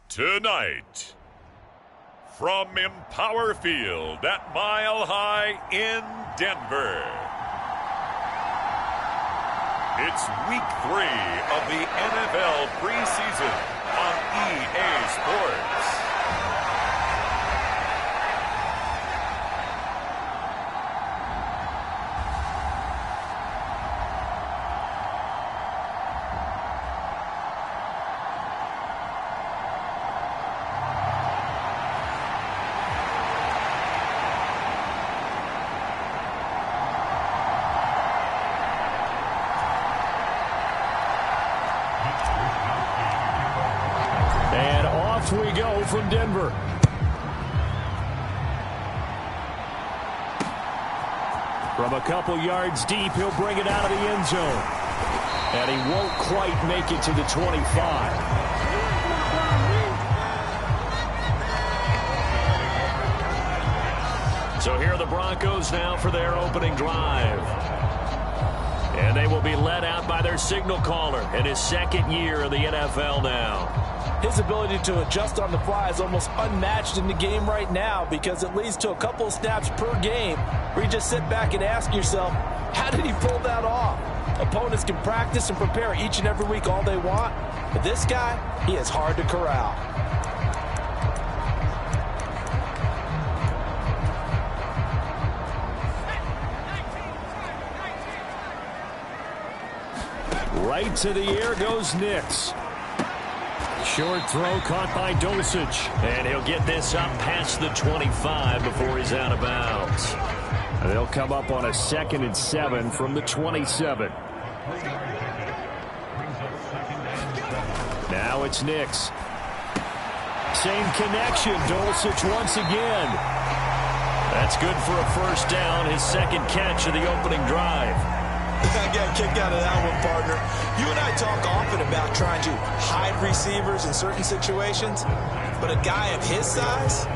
Tonight, from Empower Field at Mile High in Denver, it's Week 3 of the NFL preseason on EA Sports. We go from Denver. From a couple yards deep, he'll bring it out of the end zone. And he won't quite make it to the 25. So here are the Broncos now for their opening drive. And they will be led out by their signal caller in his second year in the NFL now. His ability to adjust on the fly is almost unmatched in the game right now because it leads to a couple of snaps per game where you just sit back and ask yourself, how did he pull that off? Opponents can practice and prepare each and every week all they want, but this guy, he is hard to corral. Right to the air goes Nix. Short throw caught by Dulcich. And he'll get this up past the 25 before he's out of bounds. They'll come up on a 2nd and 7 from the 27. Now it's Nix. Same connection. Dulcich once again. That's good for a first down. His second catch of the opening drive. I got a kick out of that one, partner. You and I talk often about trying to hide receivers in certain situations, but a guy of his size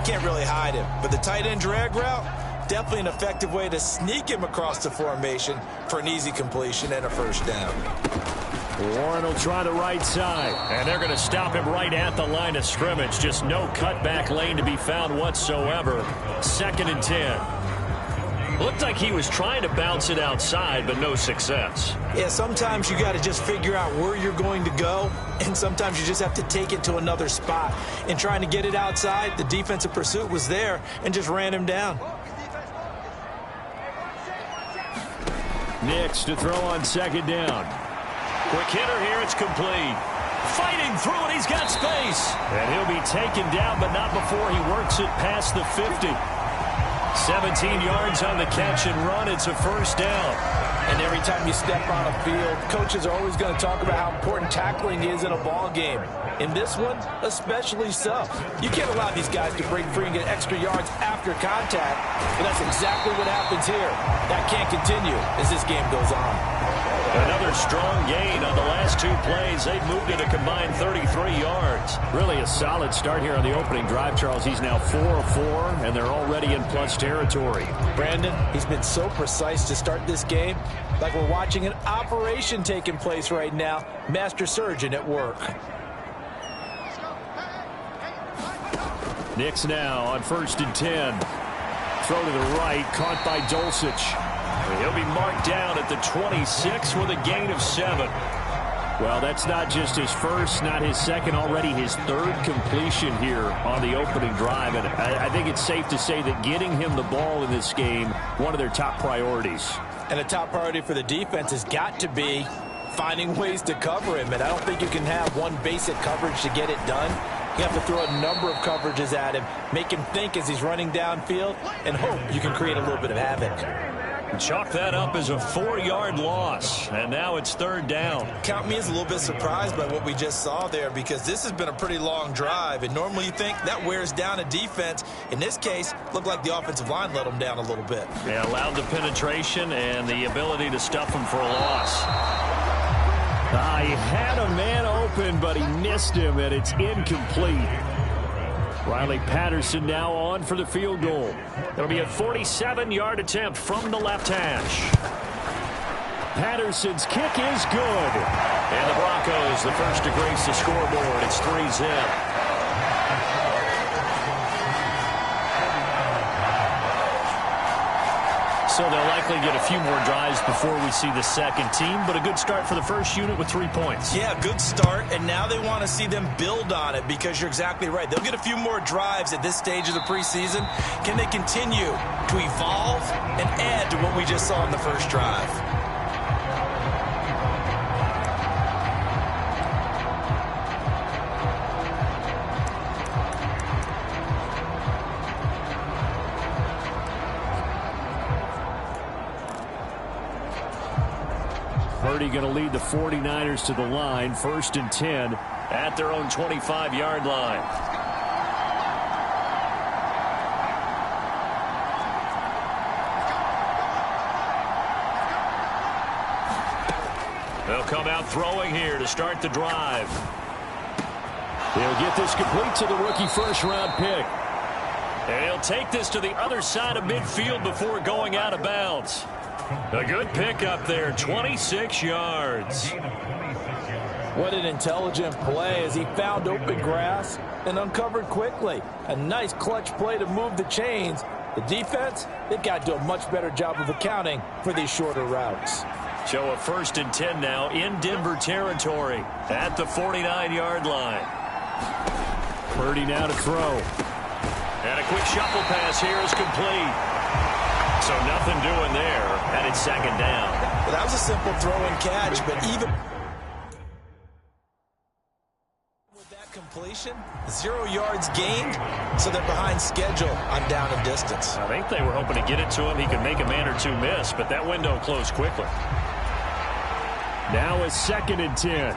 can't really hide him. But the tight end drag route, definitely an effective way to sneak him across the formation for an easy completion and a first down. Warren will try the right side. And they're going to stop him right at the line of scrimmage. Just no cutback lane to be found whatsoever. 2nd and 10. Looked like he was trying to bounce it outside, but no success. Yeah, sometimes you got to just figure out where you're going to go, and sometimes you just have to take it to another spot. In trying to get it outside, the defensive pursuit was there and just ran him down. Nix to throw on 2nd down. Quick hitter here, it's complete. Fighting through it, he's got space. And he'll be taken down, but not before he works it past the 50. 17 yards on the catch and run. It's a first down. And every time you step on a field, coaches are always going to talk about how important tackling is in a ball game. In this one, especially so. You can't allow these guys to break free and get extra yards after contact, but that's exactly what happens here. That can't continue as this game goes on. Another strong gain on the last 2 plays. They've moved it a combined 33 yards. Really a solid start here on the opening drive, Charles. He's now 4 of 4, and they're already in plus territory. Brandon, he's been so precise to start this game, like we're watching an operation taking place right now. Master surgeon at work. Nix now on 1st and 10. Throw to the right, caught by Dulcich. He'll be marked down at the 26 with a gain of 7. Well, that's not just his first, not his second, already his 3rd completion here on the opening drive. And I think it's safe to say that getting him the ball in this game, one of their top priorities. And a top priority for the defense has got to be finding ways to cover him. And I don't think you can have one basic coverage to get it done. You have to throw a number of coverages at him, make him think as he's running downfield, and hope you can create a little bit of havoc. Chalk that up as a 4-yard loss, and now it's 3rd down. Count me as a little bit surprised by what we just saw there, because this has been a pretty long drive, and normally you think that wears down a defense. In this case, looked like the offensive line let them down a little bit. Yeah, allowed the penetration and the ability to stuff them for a loss. He had a man open, but he missed him, and it's incomplete. Riley Patterson now on for the field goal. It'll be a 47-yard attempt from the left hash. Patterson's kick is good. And the Broncos, the first to grace the scoreboard. It's 3-zip. So they'll likely get a few more drives before we see the second team, but a good start for the first unit with 3 points. Yeah, good start, and now they want to see them build on it because you're exactly right. They'll get a few more drives at this stage of the preseason. Can they continue to evolve and add to what we just saw in the first drive? Purdy going to lead the 49ers to the line, 1st and 10 at their own 25-yard line. They'll come out throwing here to start the drive. He'll get this complete to the rookie first-round pick. And he'll take this to the other side of midfield before going out of bounds. A good pickup there, 26 yards. What an intelligent play as he found open grass and uncovered quickly. A nice clutch play to move the chains. The defense, they've got to do a much better job of accounting for these shorter routes. So a 1st and 10 now in Denver territory at the 49-yard line. Purdy now to throw. And a quick shuffle pass here is complete. So nothing doing there, and it's 2nd down. Well, that was a simple throw and catch, but even with that completion, 0 yards gained, so they're behind schedule on down and distance. I think they were hoping to get it to him. He could make a man or two miss, but that window closed quickly. Now it's 2nd and 10.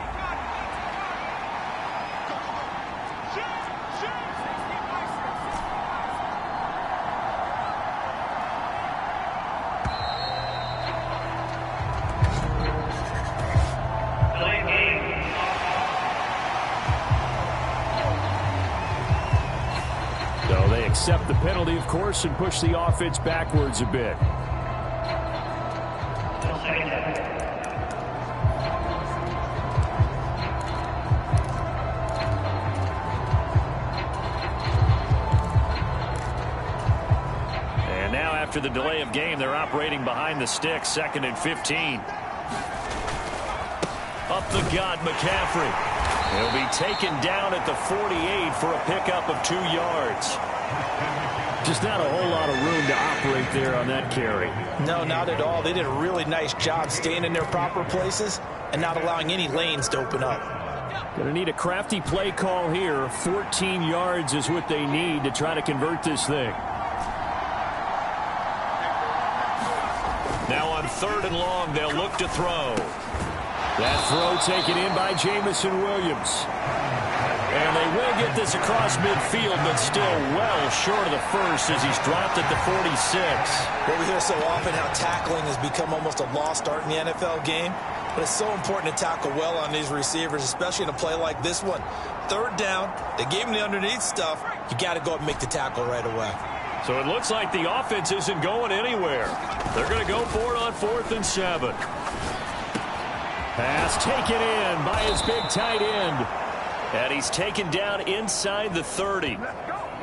Accept the penalty, of course, and push the offense backwards a bit. And now after the delay of game, they're operating behind the sticks, 2nd and 15. Up the gut, McCaffrey. He'll be taken down at the 48 for a pickup of 2 yards. Just not a whole lot of room to operate there on that carry. No, not at all. They did a really nice job staying in their proper places and not allowing any lanes to open up. Going to need a crafty play call here. 14 yards is what they need to try to convert this thing. Now on 3rd and long, they'll look to throw. That throw taken in by Jamison Williams. And they will get this across midfield, but still well short of the first as he's dropped at the 46. Well, we hear so often how tackling has become almost a lost art in the NFL game. But it's so important to tackle well on these receivers, especially in a play like this one. 3rd down, they gave him the underneath stuff. You got to go and make the tackle right away. So it looks like the offense isn't going anywhere. They're going to go for it on 4th and 7. Pass taken in by his big tight end. And he's taken down inside the 30.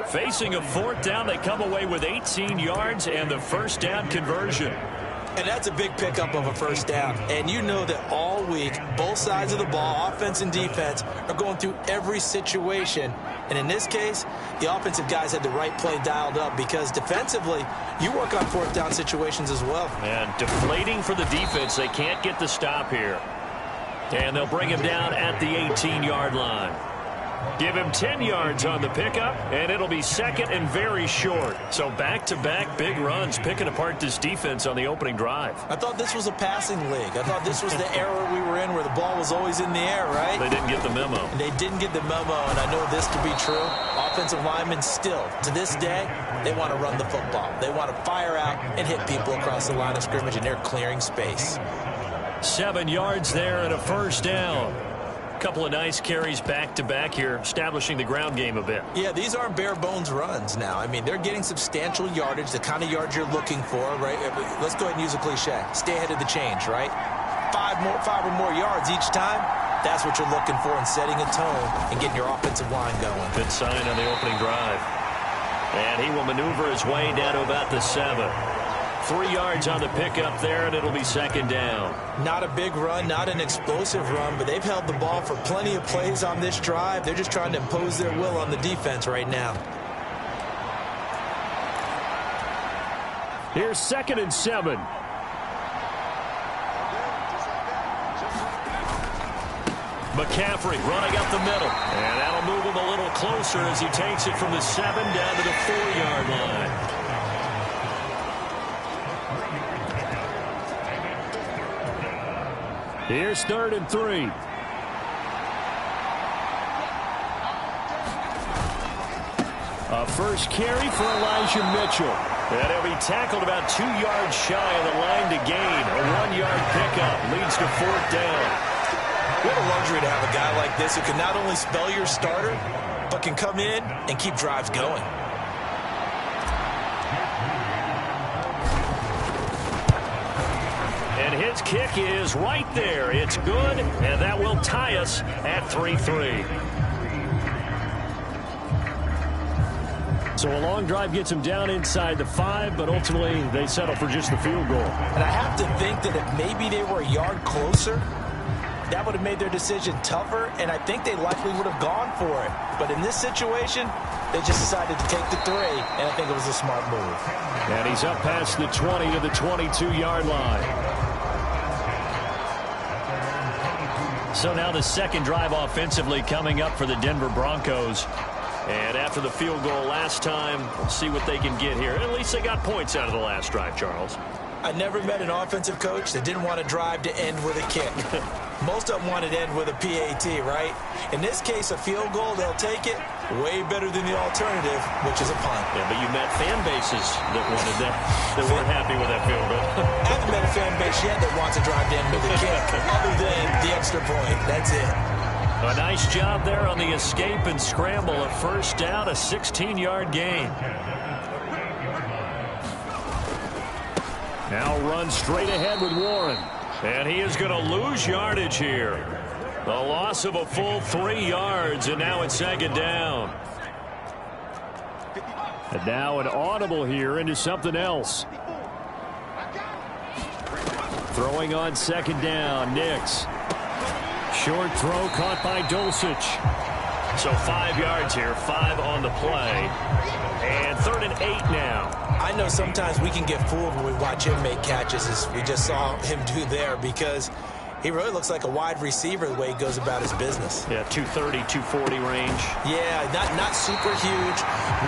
Facing a 4th down, they come away with 18 yards and the 1st down conversion. And that's a big pickup of a 1st down. And you know that all week, both sides of the ball, offense and defense, are going through every situation. And in this case, the offensive guys had the right play dialed up because defensively, you work on 4th down situations as well. And deflating for the defense. They can't get the stop here. And they'll bring him down at the 18-yard line. Give him 10 yards on the pickup, and it'll be 2nd and very short. So back-to-back big runs picking apart this defense on the opening drive. I thought this was a passing league. I thought this was the era we were in where the ball was always in the air, right? They didn't get the memo. And they didn't get the memo, and I know this to be true. Offensive linemen still, to this day, they want to run the football. They want to fire out and hit people across the line of scrimmage, and they're clearing space. 7 yards there and a 1st down. A couple of nice carries back-to-back here, establishing the ground game a bit. Yeah, these aren't bare-bones runs now. I mean, they're getting substantial yardage, the kind of yards you're looking for, right? Let's go ahead and use a cliche. Stay ahead of the change, right? 5 or more yards each time. That's what you're looking for in setting a tone and getting your offensive line going. Good sign on the opening drive. And he will maneuver his way down to about the 7. 3 yards on the pickup there, and it'll be second down. Not a big run, not an explosive run, but they've held the ball for plenty of plays on this drive. They're just trying to impose their will on the defense right now. Here's 2nd and 7. McCaffrey running up the middle. And that'll move him a little closer as he takes it from the 7 down to the 4-yard line. Here's 3rd and 3. A first carry for Elijah Mitchell. And he'll be tackled about 2 yards shy of the line to gain. A 1-yard pickup leads to 4th down. What a luxury to have a guy like this who can not only spell your starter, but can come in and keep drives going. And his kick is right there. It's good, and that will tie us at 3-3. So a long drive gets them down inside the 5, but ultimately they settle for just the field goal. And I have to think that if maybe they were a yard closer, that would have made their decision tougher, and I think they likely would have gone for it. But in this situation, they just decided to take the 3, and I think it was a smart move. And he's up past the 20 to the 22-yard line. So now the second drive offensively coming up for the Denver Broncos. And after the field goal last time, we'll see what they can get here. At least they got points out of the last drive, Charles. I never met an offensive coach that didn't want a drive to end with a kick. Most of them wanted to end with a PAT, right? In this case, a field goal, they'll take it. Way better than the alternative, which is a punt. Yeah, but you met fan bases that wanted that, that weren't happy with that field goal. I haven't met a fan base yet that wants a drive to end with a kick, other than the extra point. That's it. A nice job there on the escape and scramble. A first down, a 16-yard gain. Now run straight ahead with Warren. And he is going to lose yardage here. The loss of a full 3 yards, and now it's second down. And now an audible here into something else. Throwing on second down, Nix. Short throw caught by Dulcich. So 5 yards here, 5 on the play. And 3rd and 8 now. I know sometimes we can get fooled when we watch him make catches, as we just saw him do there, because he really looks like a wide receiver the way he goes about his business. Yeah, 230, 240 range. Yeah, not super huge.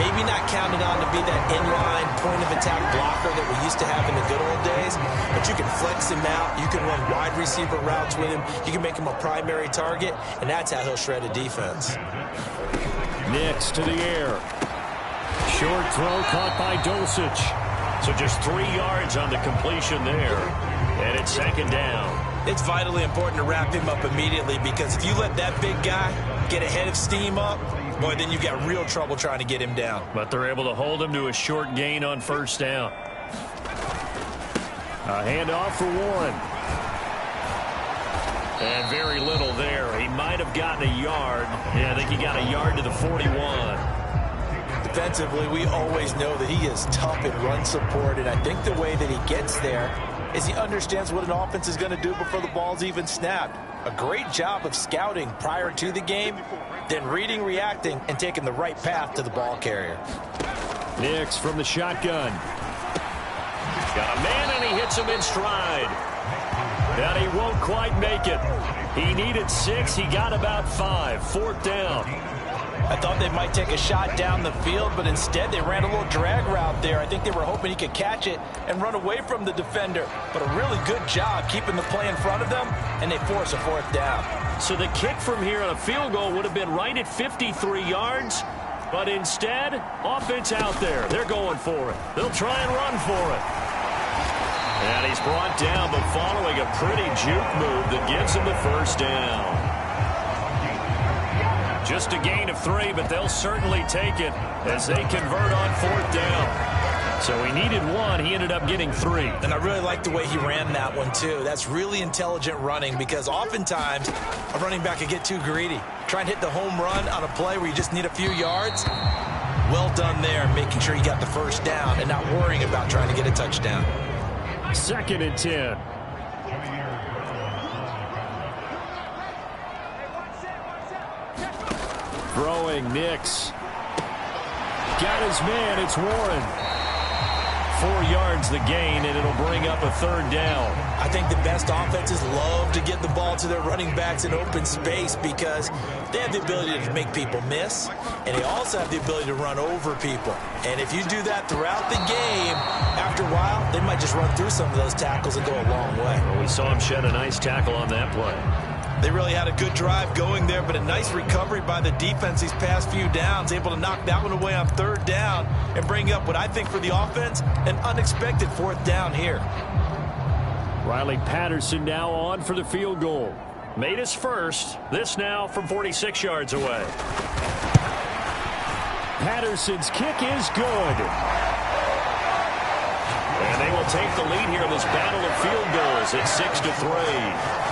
Maybe not counted on to be that inline point-of-attack blocker that we used to have in the good old days, but you can flex him out. You can run wide receiver routes with him. You can make him a primary target, and that's how he'll shred a defense. Nix to the air. Short throw caught by Dulcich. So just 3 yards on the completion there. And it's second down. It's vitally important to wrap him up immediately, because if you let that big guy get a head of steam up, boy, then you've got real trouble trying to get him down. But they're able to hold him to a short gain on first down. A handoff for Warren. And very little there. He might have gotten a yard. Yeah, I think he got a yard to the 41. Defensively, we always know that he is tough in run support, and I think the way that he gets there is he understands what an offense is going to do before the ball's even snapped. A great job of scouting prior to the game, then reading, reacting, and taking the right path to the ball carrier. Nix from the shotgun. Got a man, and he hits him in stride. And he won't quite make it. He needed 6. He got about 5. 4th down. I thought they might take a shot down the field, but instead they ran a little drag route there. I think they were hoping he could catch it and run away from the defender. But a really good job keeping the play in front of them, and they force a 4th down. So the kick from here on a field goal would have been right at 53 yards. But instead, offense out there. They're going for it. They'll try and run for it. And he's brought down, but following a pretty juke move that gives him the first down. Just a gain of 3, but they'll certainly take it as they convert on 4th down. So he needed 1. He ended up getting 3. And I really like the way he ran that one, too. That's really intelligent running, because oftentimes a running back can get too greedy. Try and hit the home run on a play where you just need a few yards. Well done there, making sure you got the first down and not worrying about trying to get a touchdown. 2nd and 10. Throwing, Nix. Got his man, it's Warren. 4 yards the gain, and it'll bring up a 3rd down. I think the best offenses love to get the ball to their running backs in open space because they have the ability to make people miss, and they also have the ability to run over people. And if you do that throughout the game, after a while, they might just run through some of those tackles and go a long way. Well, we saw him shed a nice tackle on that play. They really had a good drive going there, but a nice recovery by the defense these past few downs, able to knock that one away on 3rd down and bring up what I think for the offense, an unexpected 4th down here. Riley Patterson now on for the field goal. Made his first. This now from 46 yards away. Patterson's kick is good. And they will take the lead here in this battle of field goals at 6-3.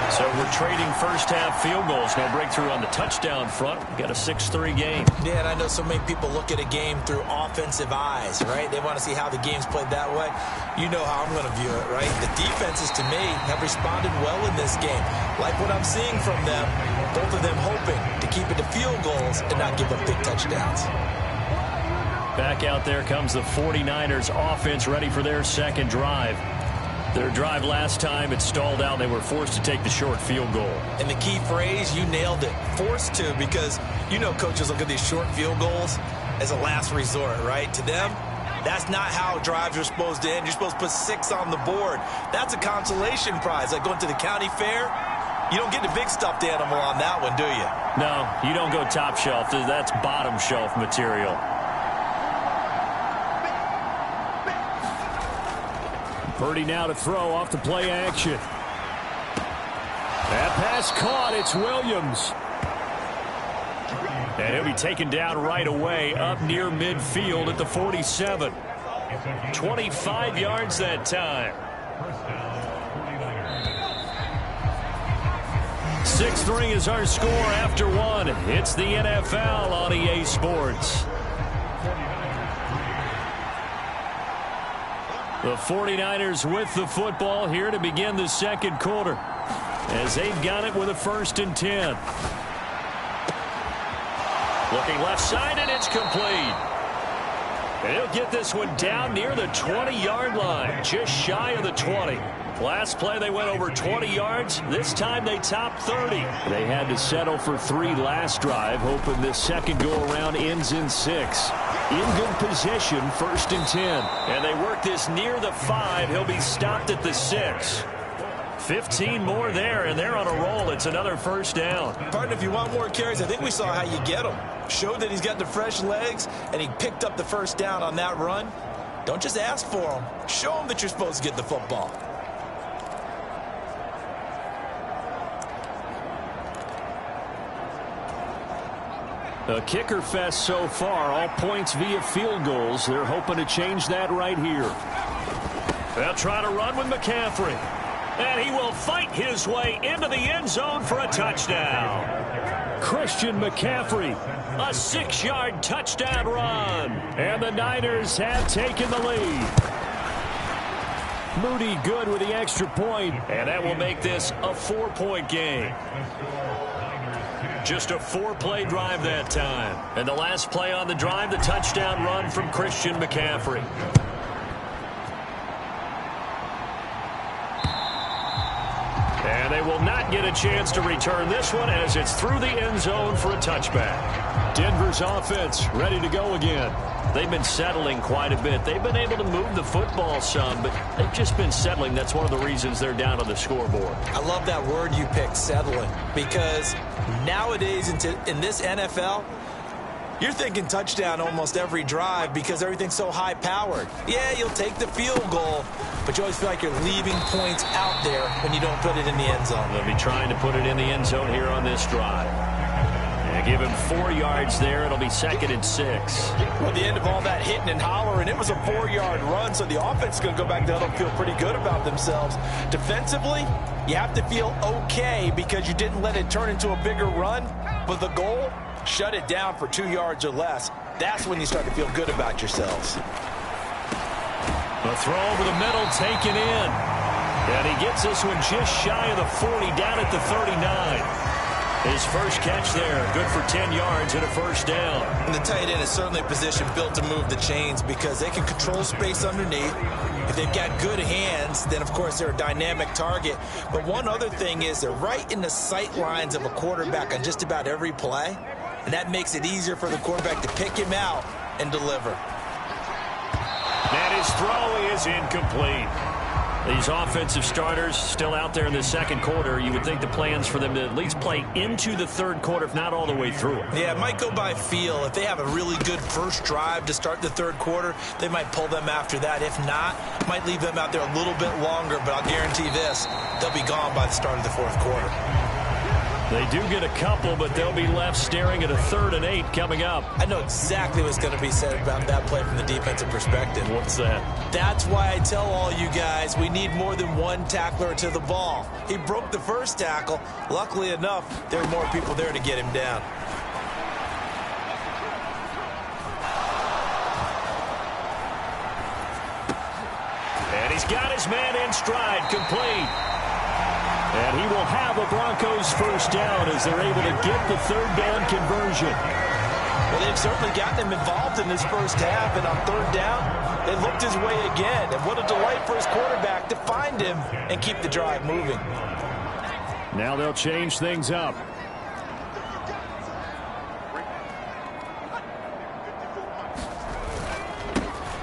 So we're trading first-half field goals. No breakthrough on the touchdown front. We've got a 6-3 game. Yeah, and I know so many people look at a game through offensive eyes, right? They want to see how the game's played that way. You know how I'm going to view it, right? The defenses, to me, have responded well in this game. Like what I'm seeing from them, both of them hoping to keep it to field goals and not give up big touchdowns. Back out there comes the 49ers offense ready for their 2nd drive. Their drive last time, it stalled out. They were forced to take the short field goal. And the key phrase, you nailed it, forced to, because you know coaches look at these short field goals as a last resort, right? To them, that's not how drives are supposed to end. You're supposed to put 6 on the board. That's a consolation prize. Like going to the county fair, you don't get the big stuffed animal on that one, do you? No, you don't go top shelf. That's bottom shelf material. Purdy now to throw off the play action. That pass caught. It's Williams. And he'll be taken down right away up near midfield at the 47. 25 yards that time. 6-3 is our score after 1. It's the NFL on EA Sports. The 49ers with the football here to begin the 2nd quarter as they've got it with a 1st and 10. Looking left side, and it's complete. And he'll get this one down near the 20-yard line, just shy of the 20. Last play, they went over 20 yards. This time, they topped 30. They had to settle for 3 last drive, hoping this second go-around ends in 6. In good position, 1st and 10. And they work this near the 5. He'll be stopped at the 6. 15 more there, and they're on a roll. It's another 1st down. Partner, if you want more carries, I think we saw how you get them. Showed that he's got the fresh legs, and he picked up the 1st down on that run. Don't just ask for them. Show them that you're supposed to get the football. A kicker fest so far, all points via field goals. They're hoping to change that right here. They'll try to run with McCaffrey. And he will fight his way into the end zone for a touchdown. Christian McCaffrey, a 6-yard touchdown run. And the Niners have taken the lead. Moody good with the extra point. And that will make this a 4-point game. Just a 4-play drive that time. And the last play on the drive, the touchdown run from Christian McCaffrey. And they will not get a chance to return this one as it's through the end zone for a touchback. Denver's offense ready to go again. They've been settling quite a bit. They've been able to move the football some, but they've just been settling. That's one of the reasons they're down on the scoreboard. I love that word you picked, settling, because nowadays in this NFL, you're thinking touchdown almost every drive because everything's so high-powered. Yeah, you'll take the field goal, but you always feel like you're leaving points out there when you don't put it in the end zone. They'll be trying to put it in the end zone here on this drive. And give him 4 yards there. It'll be 2nd and 6. Well, the end of all that hitting and hollering, it was a 4-yard run, so the offense is going to go back there and feel pretty good about themselves. Defensively, you have to feel okay because you didn't let it turn into a bigger run, but the goal, shut it down for 2 yards or less. That's when you start to feel good about yourselves. The throw over the middle taken in. And he gets this one just shy of the 40, down at the 39. His first catch there, good for 10 yards and a first down. And the tight end is certainly a position built to move the chains because they can control space underneath. If they've got good hands, then, of course, they're a dynamic target. But one other thing is they're right in the sight lines of a quarterback on just about every play. And that makes it easier for the quarterback to pick him out and deliver. And his throw is incomplete. These offensive starters still out there in the second quarter. You would think the plans for them to at least play into the third quarter, if not all the way through it. Yeah, it might go by feel. If they have a really good first drive to start the third quarter, they might pull them after that. If not, might leave them out there a little bit longer, but I'll guarantee this, they'll be gone by the start of the fourth quarter. They do get a couple, but they'll be left staring at a 3rd and 8 coming up. I know exactly what's going to be said about that play from the defensive perspective. What's that? That's why I tell all you guys we need more than one tackler to the ball. He broke the first tackle. Luckily enough, there were more people there to get him down. And he's got his man in stride, complete. And he will have a Broncos first down as they're able to get the 3rd down conversion. Well, they've certainly gotten him involved in this first half, and on 3rd down, they looked his way again. And what a delight for his quarterback to find him and keep the drive moving. Now they'll change things up.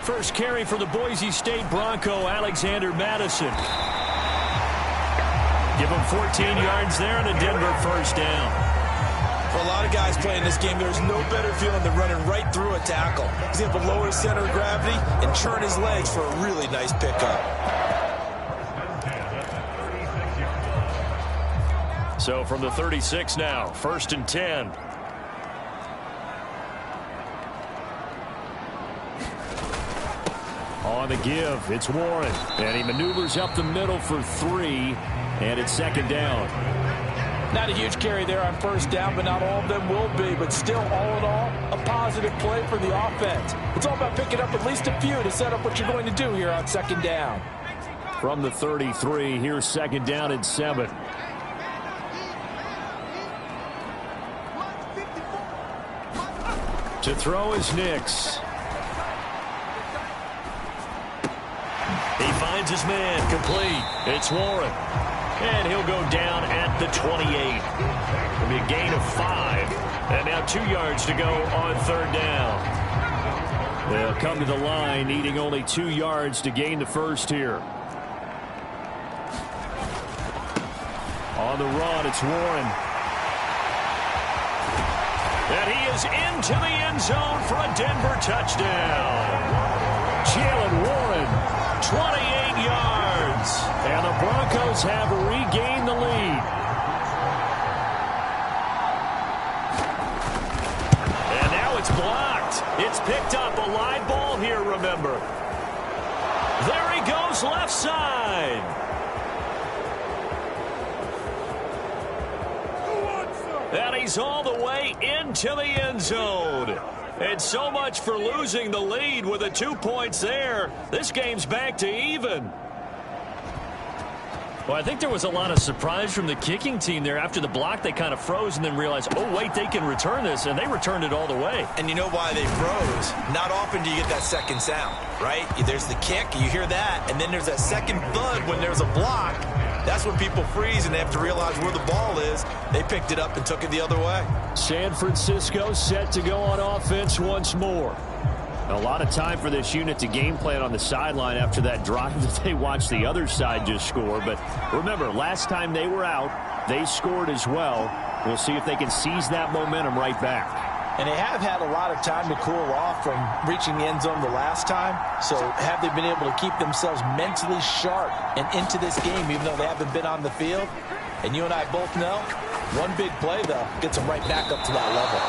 First carry for the Boise State Bronco, Alexander Madison. Give him 14 yards there and a Denver first down. For a lot of guys playing this game, there's no better feeling than running right through a tackle. He's able to lower his center of gravity and turn his legs for a really nice pickup. So from the 36 now, 1st and 10. On the give, it's Warren. And he maneuvers up the middle for 3. And it's 2nd down. Not a huge carry there on 1st down, but not all of them will be. But still, all in all, a positive play for the offense. It's all about picking up at least a few to set up what you're going to do here on 2nd down. From the 33, here's 2nd down and 7. To throw is Nix. He finds his man, complete. It's Warren. And he'll go down at the 28. It'll be a gain of 5. And now 2 yards to go on 3rd down. They'll come to the line needing only 2 yards to gain the first here. On the run, it's Warren. And he is into the end zone for a Denver touchdown. Jalen Warren, 28 yards. And the Broncos have regained the lead. And now it's blocked. It's picked up. A live ball here, remember. There he goes, left side. And he's all the way into the end zone. And so much for losing the lead with the 2 points there. This game's back to even. Well, I think there was a lot of surprise from the kicking team there. After the block, they kind of froze and then realized, oh, wait, they can return this. And they returned it all the way. And you know why they froze? Not often do you get that second sound, right? There's the kick, you hear that, and then there's that second thud when there's a block. That's when people freeze and they have to realize where the ball is. They picked it up and took it the other way. San Francisco set to go on offense once more. A lot of time for this unit to game plan on the sideline after that drive that they watched the other side just score. But remember, last time they were out, they scored as well. We'll see if they can seize that momentum right back. And they have had a lot of time to cool off from reaching the end zone the last time. So have they been able to keep themselves mentally sharp and into this game, even though they haven't been on the field? And you and I both know One big play, though, gets him right back up to that level.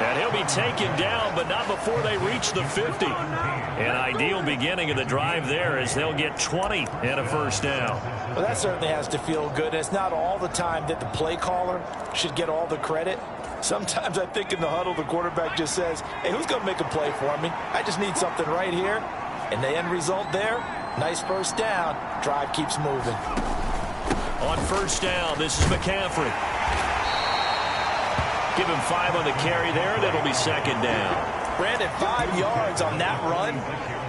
And he'll be taken down, but not before they reach the 50. An ideal beginning of the drive there as they'll get 20 and a first down. Well, that certainly has to feel good. And it's not all the time that the play caller should get all the credit. Sometimes I think in the huddle, the quarterback just says, hey, who's going to make a play for me? I just need something right here. And the end result there, nice first down. Drive keeps moving. On first down, this is McCaffrey. Give him 5 on the carry there, and it'll be second down. Brandon, 5 yards on that run.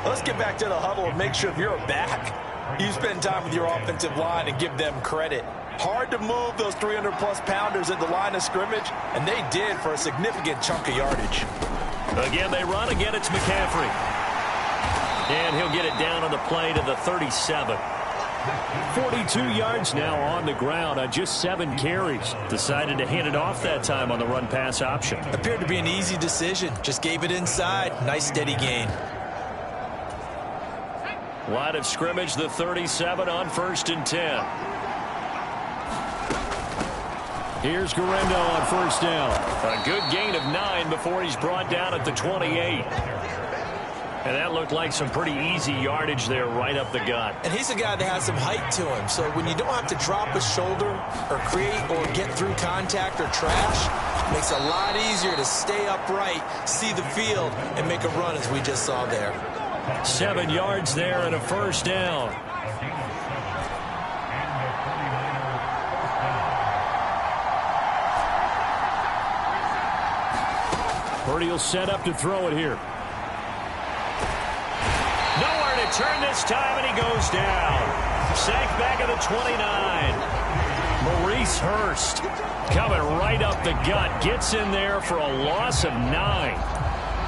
Let's get back to the huddle and make sure if you're a back, you spend time with your offensive line and give them credit. Hard to move those 300-plus pounders at the line of scrimmage, and they did for a significant chunk of yardage. Again, they run. Again, it's McCaffrey. And he'll get it down on the play to the 37. 42 yards now on the ground on just 7 carries. Decided to hand it off that time on the run-pass option. Appeared to be an easy decision. Just gave it inside. Nice steady gain. Line of scrimmage, the 37 on 1st and 10. Here's Garendo on first down. A good gain of 9 before he's brought down at the 28. And that looked like some pretty easy yardage there right up the gut. And he's a guy that has some height to him. So when you don't have to drop a shoulder or create or get through contact or trash, it makes it a lot easier to stay upright, see the field, and make a run as we just saw there. 7 yards there and a first down. Purdy will set up to throw it here. Nowhere to turn this time, and he goes down. Sacked back at the 29. Maurice Hurst coming right up the gut. Gets in there for a loss of 9.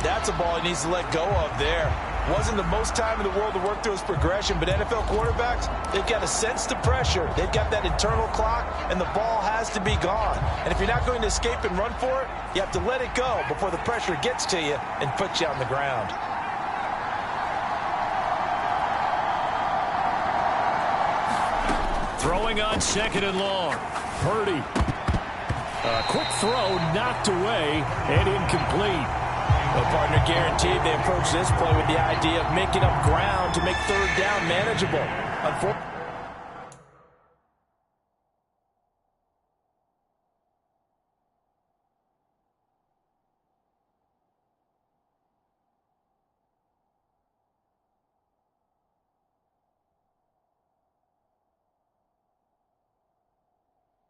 That's a ball he needs to let go of there. Wasn't the most time in the world to work through his progression, but NFL quarterbacks, they've got to sense the pressure. They've got that internal clock, and the ball has to be gone. And if you're not going to escape and run for it, you have to let it go before the pressure gets to you and puts you on the ground. Throwing on 2nd and long. Purdy. A quick throw knocked away and incomplete. Well, partner, guaranteed they approach this play with the idea of making up ground to make 3rd down manageable.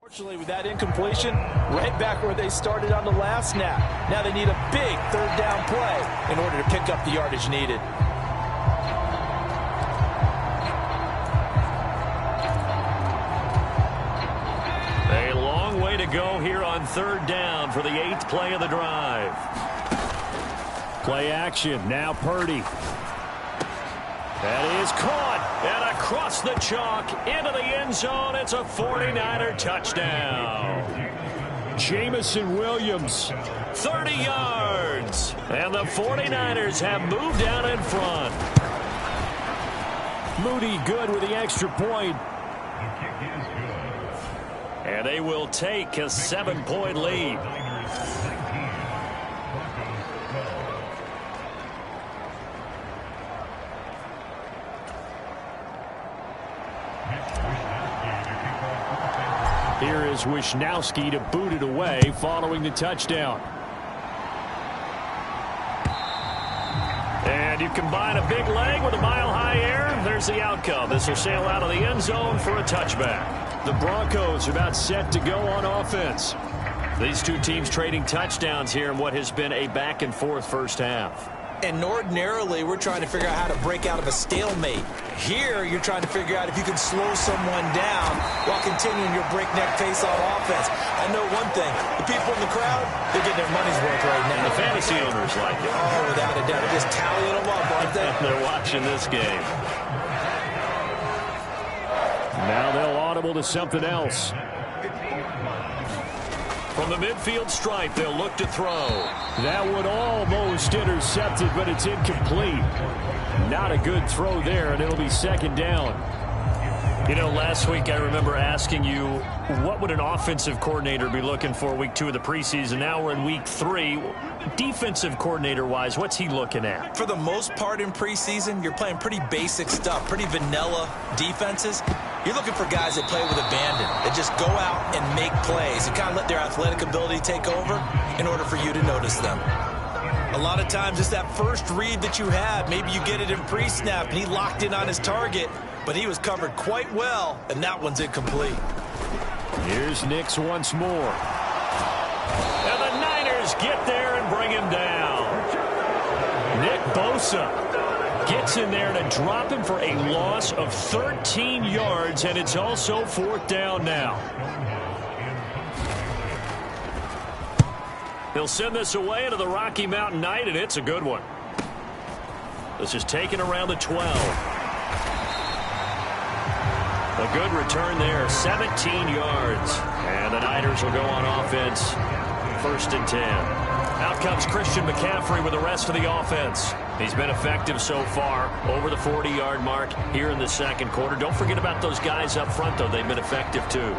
Unfortunately, with that incompletion, right back where they started on the last snap. Now they need a big 3rd down play in order to pick up the yardage needed. A long way to go here on 3rd down for the 8th play of the drive. Play action. Now Purdy. That is caught, and across the chalk, into the end zone. It's a 49er touchdown. Jamison Williams, 30 yards. And the 49ers have moved down in front. Moody good with the extra point. And they will take a 7-point lead. Here is Wisnowski to boot it away following the touchdown. And you combine a big leg with a mile-high air. There's the outcome. This will sail out of the end zone for a touchback. The Broncos are about set to go on offense. These two teams trading touchdowns here in what has been a back-and-forth first half. And ordinarily, we're trying to figure out how to break out of a stalemate. Here, you're trying to figure out if you can slow someone down while continuing your breakneck pace on offense. I know one thing. The people in the crowd, they're getting their money's worth right now. The fantasy owners like it. Oh, without a doubt. They're just tallying them up, aren't they? They're watching this game. Now they'll audible to something else. From the midfield stripe, they'll look to throw. That one almost intercepted, but it's incomplete. Not a good throw there, and it'll be 2nd down. You know, last week I remember asking you, what would an offensive coordinator be looking for week 2 of the preseason? Now we're in week 3. Defensive coordinator-wise, what's he looking at? For the most part in preseason, you're playing pretty basic stuff, pretty vanilla defenses. You're looking for guys that play with abandon, that just go out and make plays and kind of let their athletic ability take over in order for you to notice them. A lot of times it's that first read that you had. Maybe you get it in pre-snap and he locked in on his target, but he was covered quite well, and that one's incomplete. Here's Nix once more. And the Niners get there and bring him down. Nick Bosa gets in there to drop him for a loss of 13 yards, and it's also 4th down now. He'll send this away into the Rocky Mountain Night, and it's a good one. This is taken around the 12. A good return there, 17 yards. And the Niners will go on offense, 1st and 10. Out comes Christian McCaffrey with the rest of the offense. He's been effective so far, over the 40-yard mark here in the second quarter. Don't forget about those guys up front, though. They've been effective, too.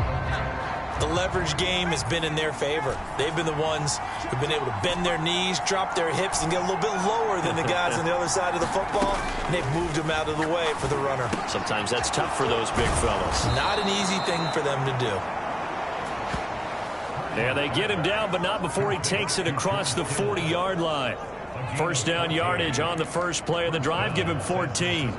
The leverage game has been in their favor. They've been the ones who've been able to bend their knees, drop their hips, and get a little bit lower than the guys on the other side of the football, and they've moved them out of the way for the runner. Sometimes that's tough for those big fellas. Not an easy thing for them to do. Yeah, they get him down, but not before he takes it across the 40-yard line. 1st down yardage on the first play of the drive. Give him 14.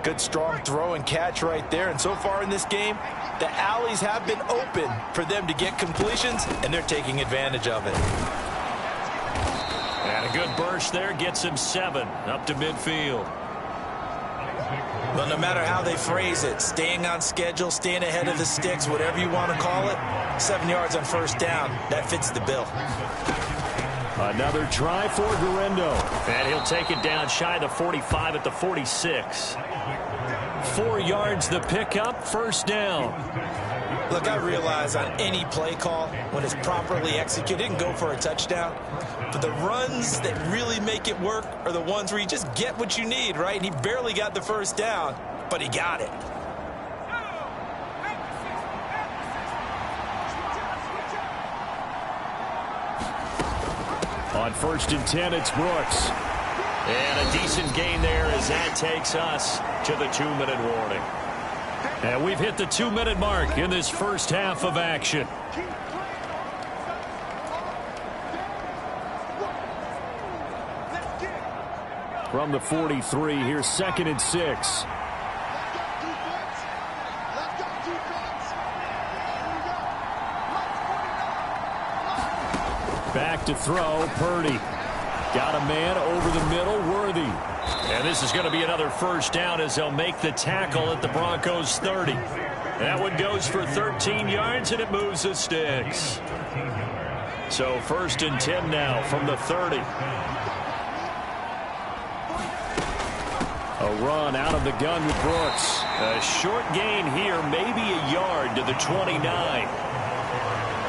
Good strong throw and catch right there. And so far in this game, the alleys have been open for them to get completions, and they're taking advantage of it. And a good burst there gets him 7 up to midfield. Well, no matter how they phrase it, staying on schedule, staying ahead of the sticks, whatever you want to call it, 7 yards on 1st down, that fits the bill. Another try for Guerrero. And he'll take it down shy of the 45 at the 46. 4 yards the pickup, 1st down. Look, I realize on any play call, when it's properly executed, it can go for a touchdown. But the runs that really make it work are the ones where you just get what you need, right? And he barely got the 1st down, but he got it. On 1st and 10, it's Brooks. And a decent gain there as that takes us to the 2-minute warning. And we've hit the 2-minute mark in this first half of action. From the 43, here's 2nd and 6. Back to throw, Purdy. Got a man over the middle, Worthy. And this is going to be another 1st down as they'll make the tackle at the Broncos' 30. That one goes for 13 yards, and it moves the sticks. So 1st and 10 now from the 30. A run out of the gun with Brooks. A short gain here, maybe a yard to the 29.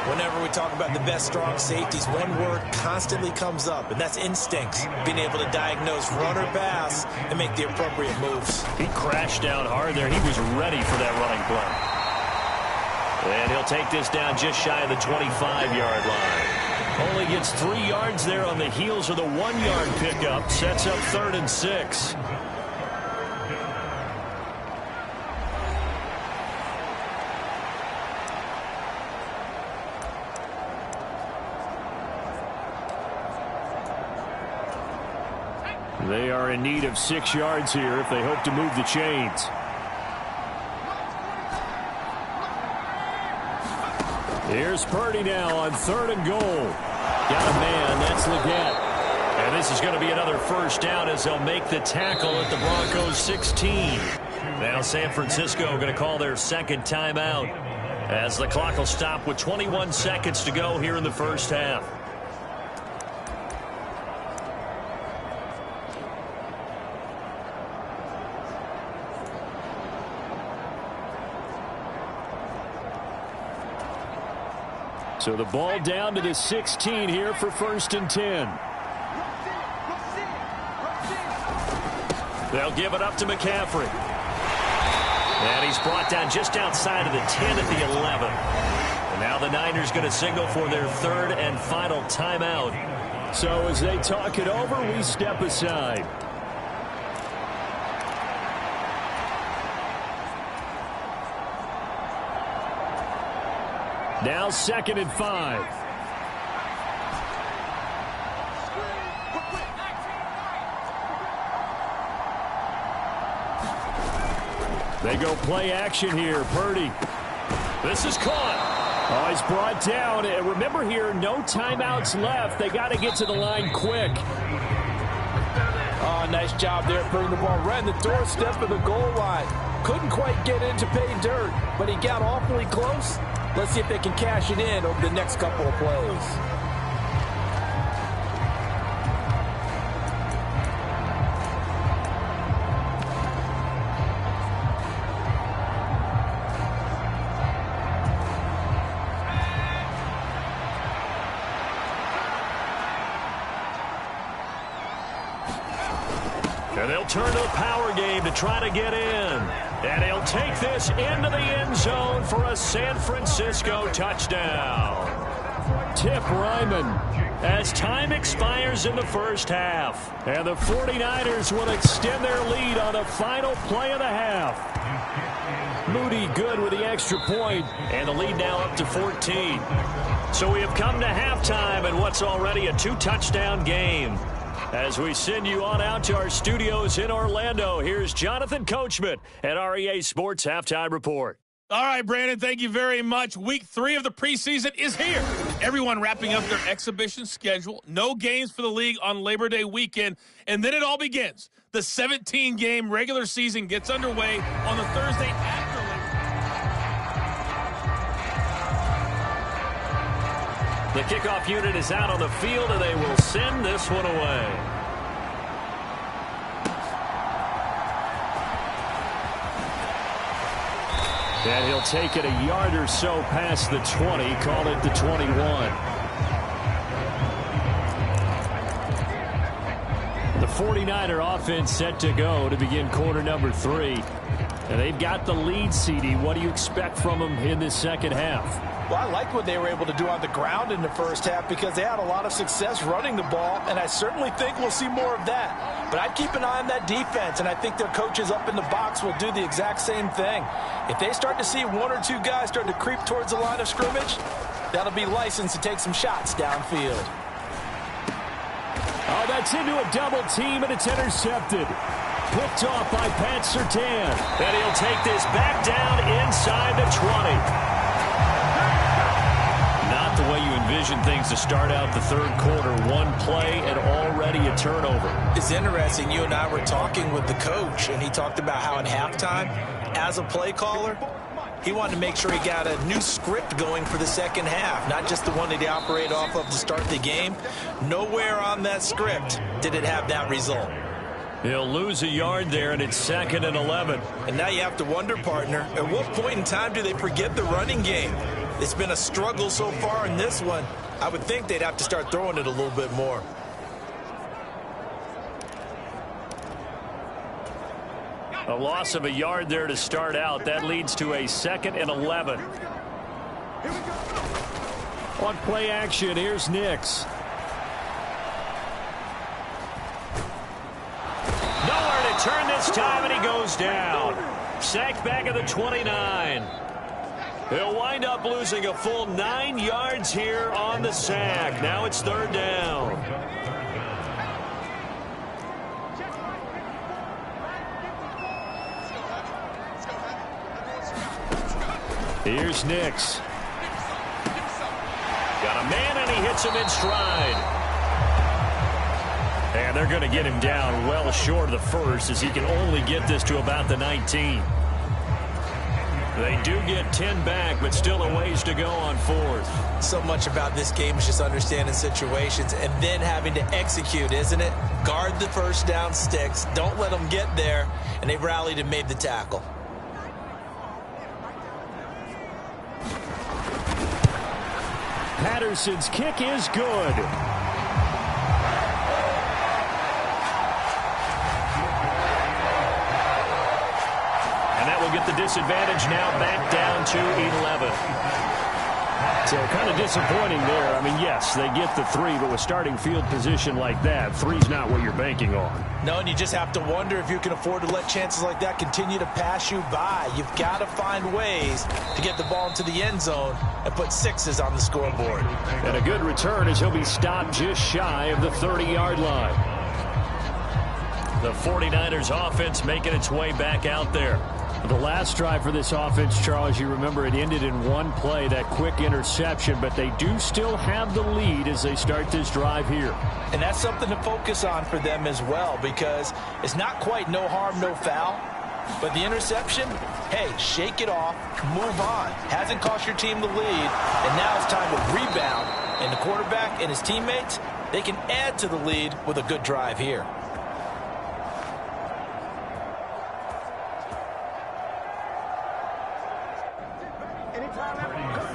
Whenever we talk about the best strong safeties, one word constantly comes up, and that's instincts. Being able to diagnose run or pass and make the appropriate moves. He crashed down hard there. He was ready for that running play. And he'll take this down just shy of the 25-yard line. Only gets 3 yards there on the heels of the 1-yard pickup. Sets up 3rd and 6. They are in need of 6 yards here if they hope to move the chains. Here's Purdy now on 3rd and goal. Got a man, that's Leggett. And this is going to be another 1st down as they'll make the tackle at the Broncos' 16. Now San Francisco going to call their 2nd timeout as the clock will stop with 21 seconds to go here in the first half. So the ball down to the 16 here for 1st and 10. They'll give it up to McCaffrey. And he's brought down just outside of the 10 at the 11. And now the Niners going to signal for their third and final timeout. So as they talk it over, we step aside. Now 2nd and 5. They go play action here. Purdy. This is caught. Oh, he's brought down. And remember here, no timeouts left. They got to get to the line quick. Oh, nice job there putting the ball right in the doorstep of the goal line. Couldn't quite get in to pay dirt, but he got awfully close. Let's see if they can cash it in over the next couple of plays. And they'll turn to the power game to try to get in. And he'll take this into the end zone for a San Francisco touchdown. Tip Ryman as time expires in the first half. And the 49ers will extend their lead on the final play of the half. Moody good with the extra point, and the lead now up to 14. So we have come to halftime in what's already a 2-touchdown game. As we send you on out to our studios in Orlando, here's Jonathan Coachman at REA Sports Halftime Report. All right, Brandon, thank you very much. Week 3 of the preseason is here. Everyone wrapping up their exhibition schedule. No games for the league on Labor Day weekend. And then it all begins. The 17-game regular season gets underway on the Thursday after The kickoff unit is out on the field, and they will send this one away. And he'll take it a yard or so past the 20, call it the 21. The 49er offense set to go to begin quarter number 3. And they've got the lead, CD. What do you expect from them in this second half? Well, I liked what they were able to do on the ground in the first half because they had a lot of success running the ball, and I certainly think we'll see more of that. But I'd keep an eye on that defense, and I think their coaches up in the box will do the exact same thing. If they start to see 1 or 2 guys start to creep towards the line of scrimmage, that'll be licensed to take some shots downfield. Oh, that's into a double team, and it's intercepted. Picked off by Pat Surtain. And he'll take this back down inside the 20. Not the way you envision things to start out the third quarter. One play and already a turnover. It's interesting. You and I were talking with the coach, and he talked about how at halftime, as a play caller, he wanted to make sure he got a new script going for the second half, not just the one that he operated off of to start the game. Nowhere on that script did it have that result. He'll lose a yard there, and it's 2nd and 11. And now you have to wonder, partner, at what point in time do they forget the running game? It's been a struggle so far in this one. I would think they'd have to start throwing it a little bit more. A loss of a yard there to start out. That leads to a 2nd and 11. On play action, here's Nix. Nowhere to turn this time, and he goes down. Sacked back at the 29. He'll wind up losing a full 9 yards here on the sack. Now it's 3rd down. Here's Nix. Got a man, and he hits him in stride. And they're going to get him down well short of the first, as he can only get this to about the 19. They do get 10 back, but still a ways to go on 4th. So much about this game is just understanding situations and then having to execute, isn't it? Guard the first down sticks. Don't let them get there. And they rallied and made the tackle. Patterson's kick is good. get the disadvantage now back down to 11. So kind of disappointing there. I mean, yes, they get the 3, but with starting field position like that, 3's not what you're banking on. No, and you just have to wonder if you can afford to let chances like that continue to pass you by. You've got to find ways to get the ball into the end zone and put 6s on the scoreboard. And a good return as he'll be stopped just shy of the 30-yard line. The 49ers offense making its way back out there. The last drive for this offense, Charles, you remember it ended in one play, that quick interception, but they do still have the lead as they start this drive here. And that's something to focus on for them as well, because it's not quite no harm, no foul. But the interception, hey, shake it off, move on. Hasn't cost your team the lead, and now it's time to rebound. And the quarterback and his teammates, they can add to the lead with a good drive here.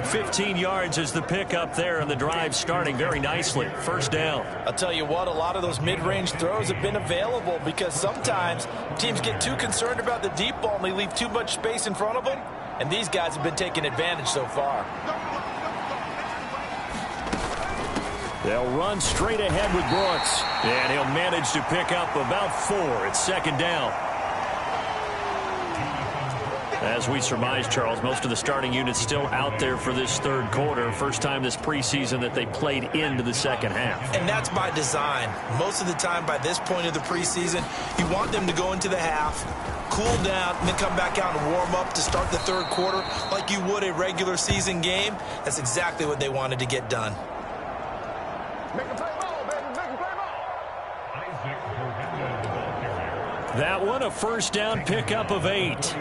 15 yards is the pickup there, and the drive starting very nicely. First down. I'll tell you what, a lot of those mid-range throws have been available because sometimes teams get too concerned about the deep ball and they leave too much space in front of them, and these guys have been taking advantage so far. They'll run straight ahead with Brooks. And he'll manage to pick up about 4. It's second down. As we surmise, Charles, most of the starting units still out there for this third quarter. First time this preseason that they played into the second half. And that's by design. Most of the time by this point of the preseason, you want them to go into the half, cool down, and then come back out and warm up to start the third quarter like you would a regular season game. That's exactly what they wanted to get done. Make a play ball, baby. Make a play ball. That one, a first down pickup of 8.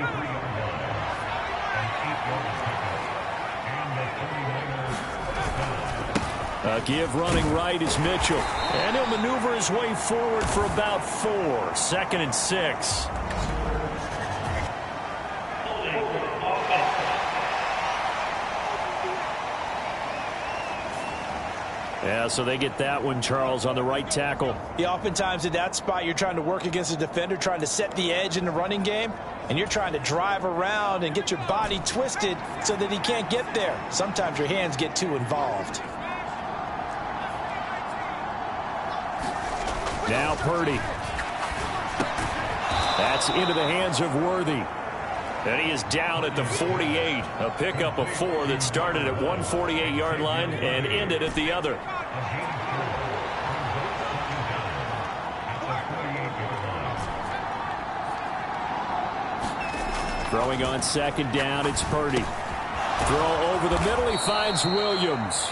A give running right is Mitchell. And he'll maneuver his way forward for about 4. Second and 6. Yeah, so they get that one, Charles, on the right tackle. Yeah, oftentimes at that spot, you're trying to work against a defender, trying to set the edge in the running game, and you're trying to drive around and get your body twisted so that he can't get there. Sometimes your hands get too involved. Now Purdy. That's into the hands of Worthy. And he is down at the 48. A pickup of 4 that started at 148-yard line and ended at the other. Throwing on second down, it's Purdy. Throw over the middle, he finds Williams.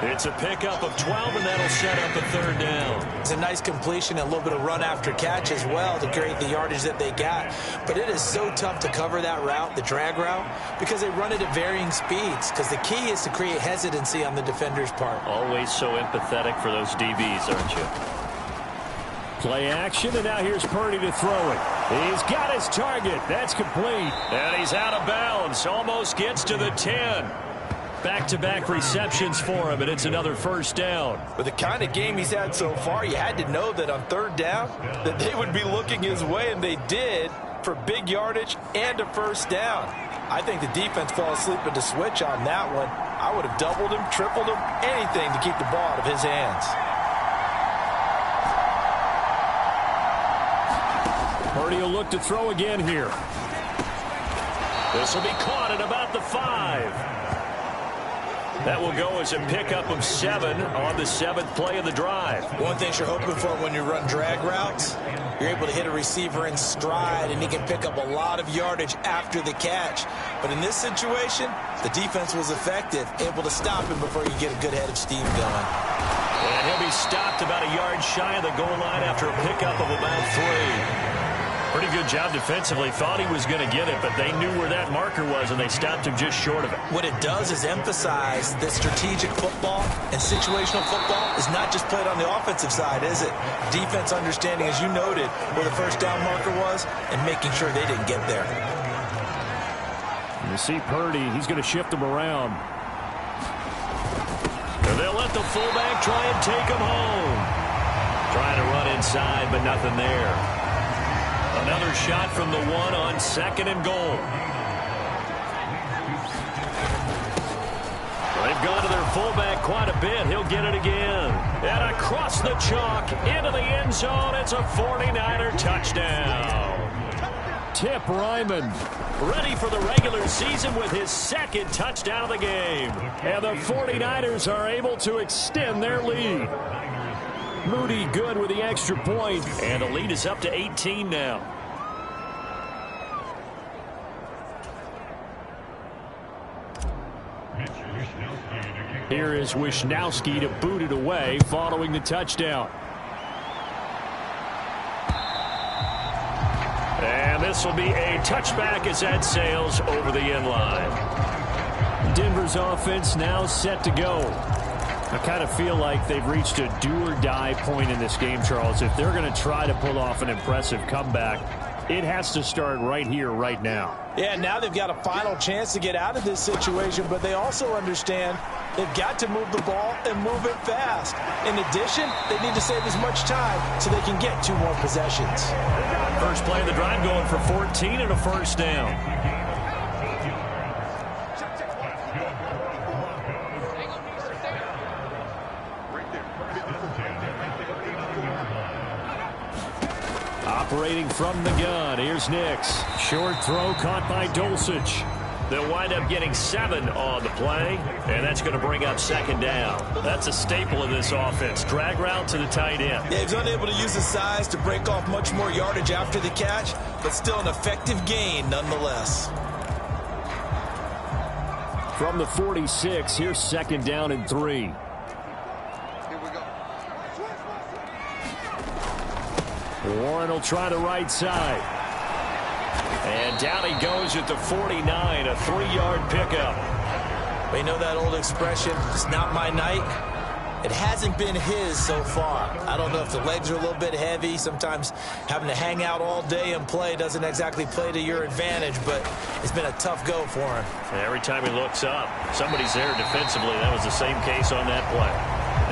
It's a pickup of 12, and that'll set up a third down. It's a nice completion, a little bit of run after catch as well to create the yardage that they got. But it is so tough to cover that route, the drag route, because they run it at varying speeds. Because the key is to create hesitancy on the defender's part. Always so empathetic for those DBs, aren't you? Play action, and now here's Purdy to throw it. He's got his target. That's complete. And he's out of bounds. Almost gets to the 10. Back-to-back receptions for him, and it's another first down. With the kind of game he's had so far, you had to know that on third down that they would be looking his way, and they did, for big yardage and a first down. I think the defense fell asleep at the switch on that one. I would have doubled him, tripled him, anything to keep the ball out of his hands. Purdy will look to throw again here. This will be caught at about the 5. That will go as a pickup of 7 on the 7th play of the drive. One thing you're hoping for when you run drag routes, you're able to hit a receiver in stride, and he can pick up a lot of yardage after the catch. But in this situation, the defense was effective, able to stop him before you get a good head of steam going. And he'll be stopped about a yard shy of the goal line after a pickup of about 3. Pretty good job defensively. Thought he was going to get it, but they knew where that marker was, and they stopped him just short of it. What it does is emphasize that strategic football and situational football is not just played on the offensive side, is it? Defense understanding, as you noted, where the first down marker was and making sure they didn't get there. You see Purdy, he's going to shift him around. And they'll let the fullback try and take him home. Trying to run inside, but nothing there. A Another shot from the one on 2nd and goal. They've gone to their fullback quite a bit. He'll get it again. And across the chalk into the end zone. It's a 49er touchdown. Tip Ryman Ready for the regular season with his 2nd touchdown of the game. And the 49ers are able to extend their lead. Moody good with the extra point. And the lead is up to 18 now. Here is Wisnowski to boot it away following the touchdown. And this will be a touchback as that sails over the end line. Denver's offense now set to go. I kind of feel like they've reached a do-or-die point in this game, Charles. If they're going to try to pull off an impressive comeback, it has to start right here, right now. Yeah, now they've got a final chance to get out of this situation, but they also understand they've got to move the ball and move it fast. In addition, they need to save as much time so they can get 2 more possessions. First play of the drive going for 14 and a first down. Operating from the gun, here's Nix. Short throw caught by Dulcich. They'll wind up getting 7 on the play, and that's going to bring up 2nd down. That's a staple of this offense. Drag route to the tight end. Yeah, he's unable to use his size to break off much more yardage after the catch, but still an effective gain nonetheless. From the 46, here's 2nd down and 3. Warren will try the right side. And down he goes at the 49, a 3-yard pickup. We know that old expression, it's not my night. It hasn't been his so far. I don't know if the legs are a little bit heavy. Sometimes having to hang out all day and play doesn't exactly play to your advantage, but it's been a tough go for him. And every time he looks up, somebody's there defensively. That was the same case on that play.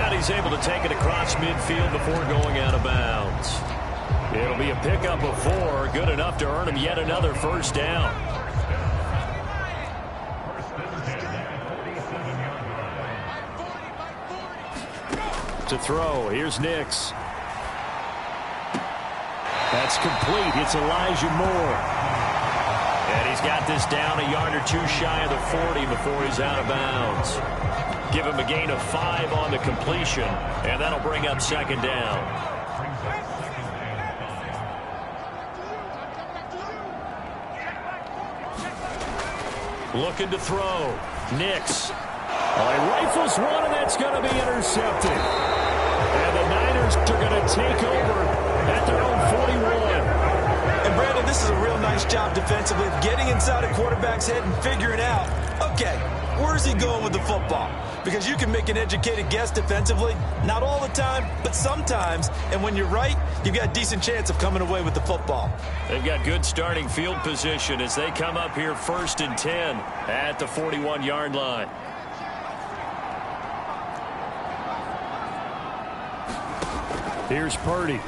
And he's able to take it across midfield before going out of bounds. It'll be a pickup of 4, good enough to earn him yet another first down. To throw, here's Nix. That's complete. It's Elijah Moore. And he's got this down a yard or 2 shy of the 40 before he's out of bounds. Give him a gain of 5 on the completion, and that'll bring up 2nd down. Looking to throw. Nix. He rifles one, and that's going to be intercepted. And the Niners are going to take over at their own 41. And Brandon, this is a real nice job defensively of getting inside a quarterback's head and figuring out, okay, where's he going with the football? Because you can make an educated guess defensively, not all the time, but sometimes. And when you're right, you've got a decent chance of coming away with the football. They've got good starting field position as they come up here 1st and 10 at the 41-yard line. Here's Purdy.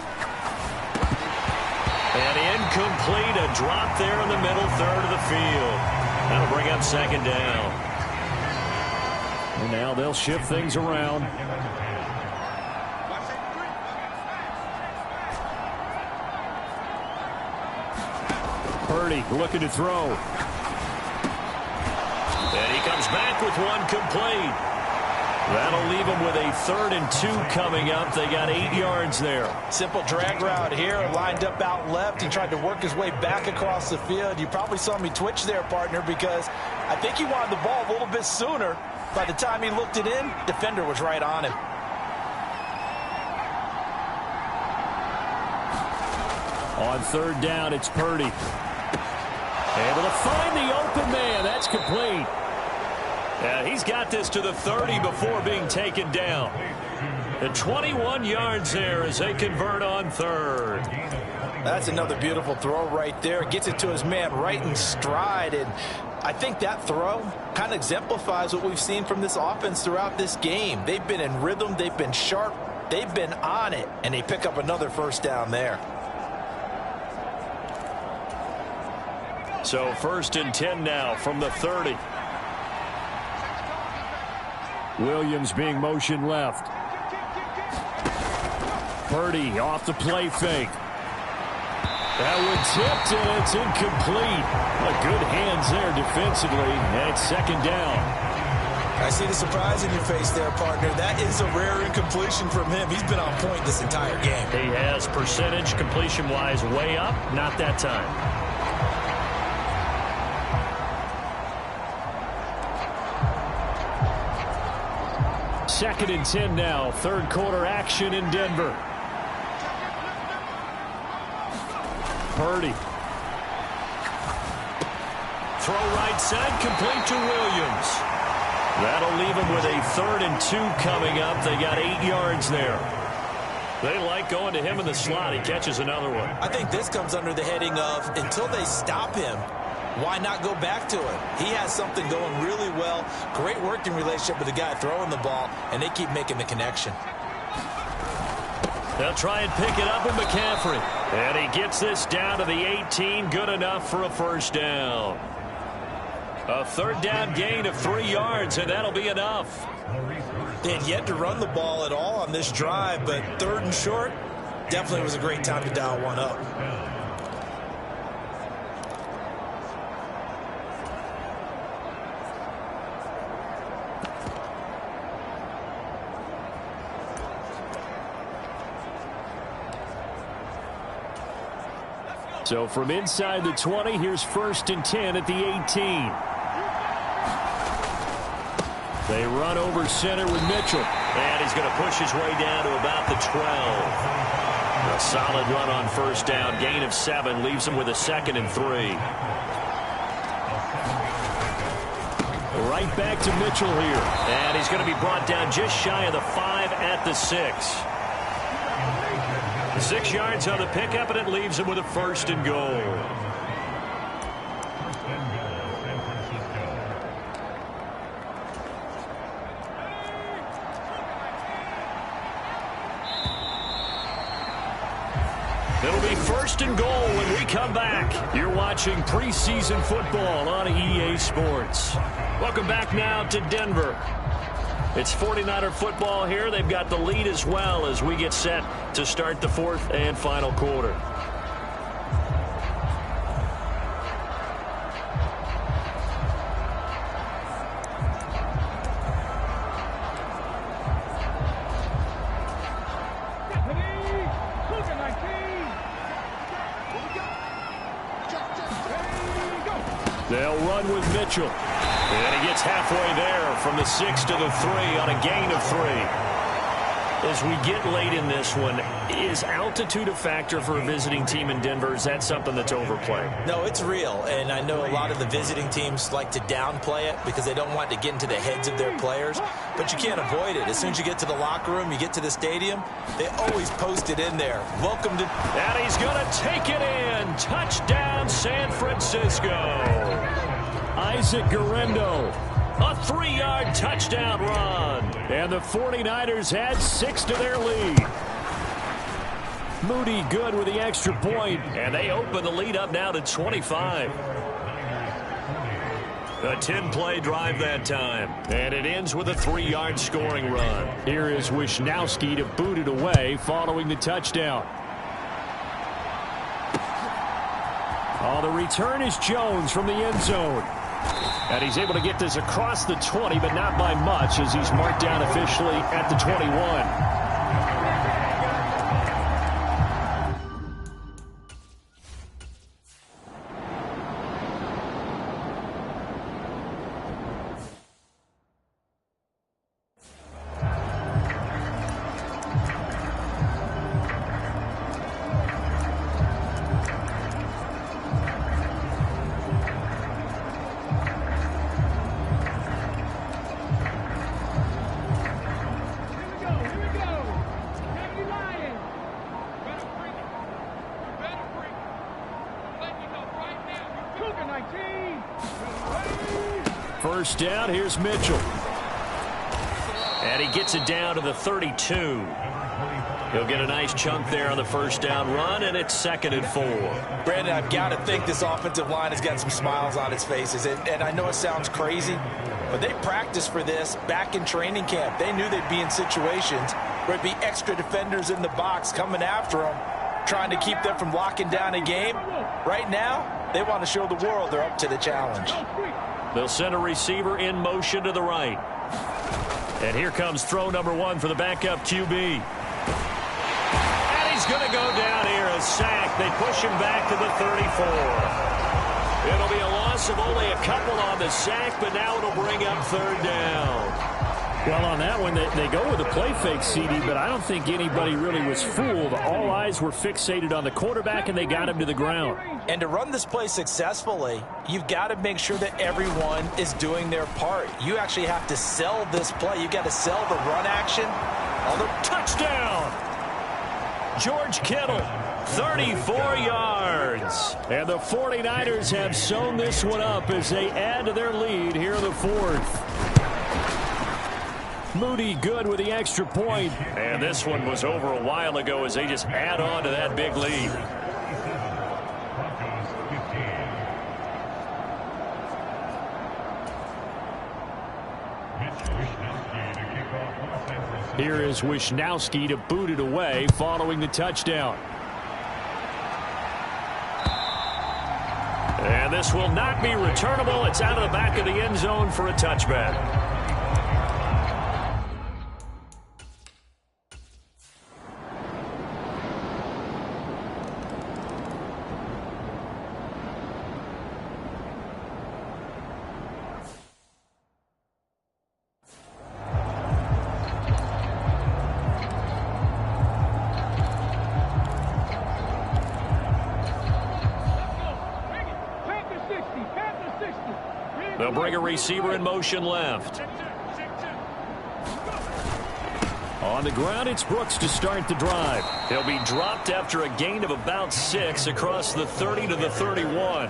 And incomplete, a drop there in the middle third of the field. That'll bring up 2nd down. And now they'll shift things around. Purdy looking to throw. And he comes back with one complete. That'll leave him with a 3rd and 2 coming up. They got 8 yards there. Simple drag route here, lined up out left. He tried to work his way back across the field. You probably saw me twitch there, partner, because I think he wanted the ball a little bit sooner. By the time he looked it in, defender was right on him. On 3rd down, it's Purdy. Able to find the open man. That's complete. Yeah, he's got this to the 30 before being taken down. The 21 yards there as they convert on 3rd. That's another beautiful throw right there. Gets it to his man right in stride. And I think that throw kind of exemplifies what we've seen from this offense throughout this game. They've been in rhythm. They've been sharp. They've been on it. And they pick up another first down there. So 1st and 10 now from the 30. Williams being motion left. Purdy off the play fake. That one tipped, and it's incomplete. Good hands there defensively, and it's 2nd down. I see the surprise in your face there, partner. That is a rare incompletion from him. He's been on point this entire game. He has percentage completion-wise way up, not that time. Second and 10 now, 3rd quarter action in Denver. Purdy. Throw right side, complete to Williams. That'll leave him with a 3rd and 2 coming up. They got 8 yards there. They like going to him in the slot. He catches another one. I think this comes under the heading of until they stop him, why not go back to it? He has something going really well. Great working relationship with the guy throwing the ball, and they keep making the connection. They'll try and pick it up with McCaffrey. And he gets this down to the 18. Good enough for a 1st down. A 3rd down gain of 3 yards, and that'll be enough. They had yet to run the ball at all on this drive, but 3rd and short, definitely was a great time to dial one up. So from inside the 20, here's 1st and 10 at the 18. They run over center with Mitchell. And he's going to push his way down to about the 12. A solid run on 1st down. Gain of 7 leaves him with a 2nd and 3. Right back to Mitchell here. And he's going to be brought down just shy of the 5 at the 6. 6 yards on the pickup, and it leaves him with a 1st and goal. It'll be 1st and goal when we come back. You're watching preseason football on EA Sports. Welcome back now to Denver. It's 49er football here. They've got the lead as well as we get set to start the 4th and final quarter. They'll run with Mitchell. And he gets halfway there from the 6 to the 3 on a gain of 3. As we get late in this one, is altitude a factor for a visiting team in Denver? Is that something that's overplayed? No, it's real, and I know a lot of the visiting teams like to downplay it because they don't want to get into the heads of their players, but you can't avoid it. As soon as you get to the locker room, you get to the stadium, they always post it in there. Welcome to... And he's going to take it in. Touchdown, San Francisco. Isaac Guerrero. A 3-yard touchdown run. And the 49ers had 6 to their lead. Moody good with the extra point. And they open the lead up now to 25. A 10-play drive that time. And it ends with a 3-yard scoring run. Here is Wisnowski to boot it away following the touchdown. Oh, the return is Jones from the end zone. And he's able to get this across the 20, but not by much as he's marked down officially at the 21. First down, here's Mitchell. And he gets it down to the 32. He'll get a nice chunk there on the first down run, and it's 2nd and 4. Brandon, I've got to think this offensive line has got some smiles on its faces. And I know it sounds crazy, but they practiced for this back in training camp. They knew they'd be in situations where it'd be extra defenders in the box coming after them, trying to keep them from locking down a game. Right now, they want to show the world they're up to the challenge. They'll send a receiver in motion to the right. And here comes throw number 1 for the backup QB. And he's going to go down here, a sack. They push him back to the 34. It'll be a loss of only a couple on the sack, but now it'll bring up 3rd down. Well, on that one, they go with a play fake, CD, but I don't think anybody really was fooled. All eyes were fixated on the quarterback, and they got him to the ground. And to run this play successfully, you've got to make sure that everyone is doing their part. You actually have to sell this play. You've got to sell the run action. Touchdown! George Kittle, 34 yards. And the 49ers have sewn this one up as they add to their lead here in the 4th. Moody good with the extra point. And this one was over a while ago as they just add on to that big lead. Here is Wisnowski to boot it away following the touchdown. And this will not be returnable. It's out of the back of the end zone for a touchback. They'll bring a receiver in motion left. On the ground, it's Brooks to start the drive. He'll be dropped after a gain of about 6 across the 30 to the 31.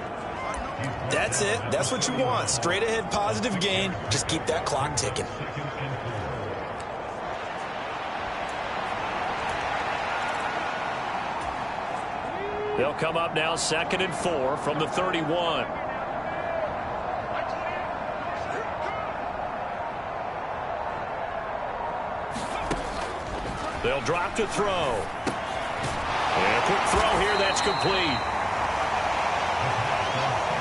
That's it. That's what you want. Straight ahead positive gain. Just keep that clock ticking. They'll come up now 2nd and 4 from the 31. They'll drop to throw. And a quick throw here, that's complete.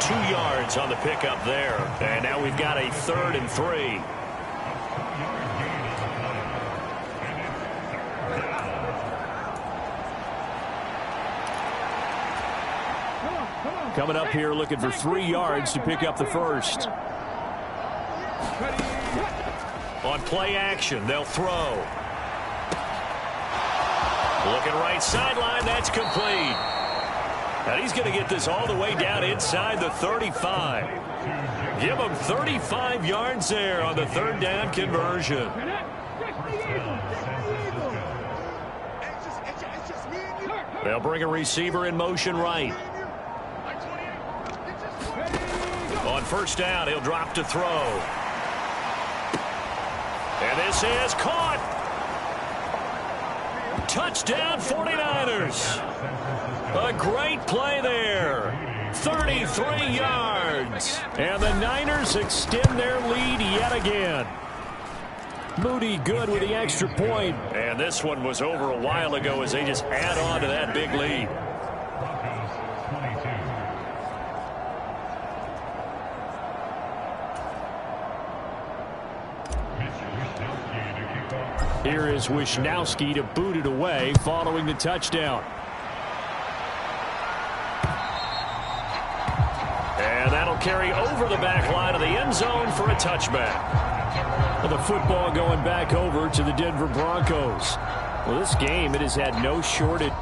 2 yards on the pickup there. And now we've got a 3rd and 3. Coming up here looking for 3 yards to pick up the first. On play action, they'll throw. Looking right sideline, that's complete. And he's going to get this all the way down inside the 35. Give him 35 yards there on the 3rd down conversion. They'll bring a receiver in motion right. On 1st down, he'll drop to throw. And this is caught. Touchdown 49ers. A great play there. 33 yards. And the Niners extend their lead yet again. Moody good with the extra point. And this one was over a while ago as they just add on to that big lead. Here is Wisnowski to boot it away following the touchdown. And that'll carry over the back line of the end zone for a touchback. Well, the football going back over to the Denver Broncos. Well, this game, it has had no shortage.